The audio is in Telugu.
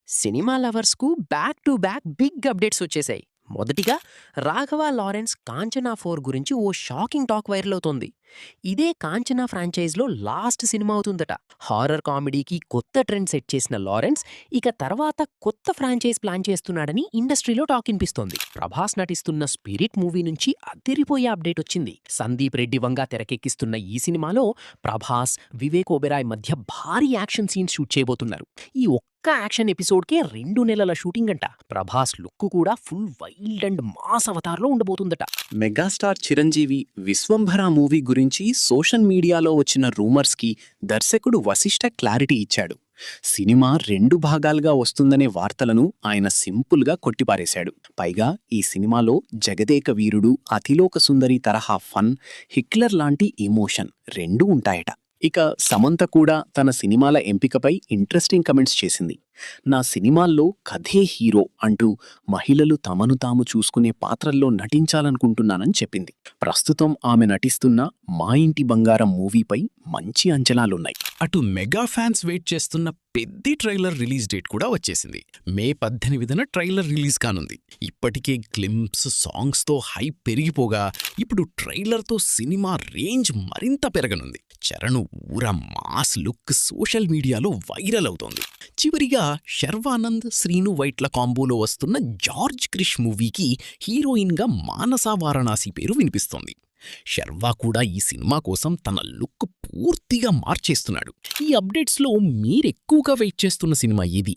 సినిమా లవర్స్‌కు back to back big updates వచ్చేసాయి. మొదటిగా 'రాఘవ లారెన్స్ కాంచనా 4' గురించి ఓ షాకింగ్ టాక్ వైరల్ అవుతోంది. ఇదే కాంచనా ఫ్రాంచైజ్‌లో లాస్ట్ సినిమా అవుతుందట. హారర్ కామెడీకి కొత్త ట్రెండ్ సెట్ చేసిన లారెన్స్ ఇక తర్వాత కొత్త ఫ్రాంచైజ్ ప్లాన్ చేస్తున్నాడని ఇండస్ట్రీలో టాక్ వినిపిస్తోంది. ప్రభాస్ నటిస్తున్న 'స్పిరిట్' మూవీ నుంచి అదిరిపోయే అప్డేట్ వచ్చింది. సందీప్ రెడ్డి వంగా తెరకెక్కిస్తున్న ఈ సినిమాలో ప్రభాస్, వివేక్ ఒబెరాయ్ మధ్య భారీ యాక్షన్ సీన్స్ షూట్ చేయబోతున్నారు. ఈ ఒక్క యాక్షన్ ఎపిసోడ్‌కే 2 నెలల షూటింగ్ అంట. ప్రభాస్ లుక్ కూడా ఫుల్ వైల్డ్ అండ్ మాస్ అవతార్‌లో ఉండబోతుందట. మెగాస్టార్ చిరంజీవి 'విశ్వంభర' మూవీ గురించి సోషల్ మీడియాలో వచ్చిన రూమర్స్కి దర్శకుడు వశిష్ఠ క్లారిటీ ఇచ్చాడు. సినిమా 2 భాగాలుగా వస్తుందనే వార్తలను ఆయన సింపుల్గా కొట్టిపారేశాడు. పైగా ఈ సినిమాలో జగదేక వీరుడు, అతిలోక సుందరి తరహా ఫన్, హిట్లర్ లాంటి ఎమోషన్ రెండూ ఉంటాయట. ఇక సమంత కూడా తన సినిమాల ఎంపికపై ఇంట్రెస్టింగ్ కమెంట్స్ చేసింది. నా సినిమాల్లో కథే హీరో అంటూ మహిళలు తమను తాము చూసుకునే పాత్రల్లో నటించాలనుకుంటున్నానని చెప్పింది. ప్రస్తుతం ఆమె నటిస్తున్న మా ఇంటి బంగారం మూవీపై మంచి అంచనాలున్నాయి. అటు మెగా ఫ్యాన్స్ వెయిట్ చేస్తున్న పెద్ద ట్రైలర్ రిలీజ్ డేట్ కూడా వచ్చేసింది. మే 18న ట్రైలర్ రిలీజ్ కానుంది. ఇప్పటికే గ్లింప్స్, సాంగ్స్తో హైప్ పెరిగిపోగా ఇప్పుడు ట్రైలర్తో సినిమా రేంజ్ మరింత పెరగనుంది. చరణ్ ఊర మాస్ లుక్ సోషల్ మీడియాలో వైరల్ అవుతోంది. చివరిగా శర్వానంద్, శ్రీను వైట్ల కాంబోలో వస్తున్న జార్జ్ క్రిష్ మూవీకి హీరోయిన్గా మానసా వారణాసి పేరు వినిపిస్తోంది. శర్వా కూడా ఈ సినిమా కోసం తన లుక్ పూర్తిగా మార్చేస్తున్నాడు. ఈ అప్డేట్స్లో మీరెక్కువగా వెయిట్ చేస్తున్న సినిమా ఏది?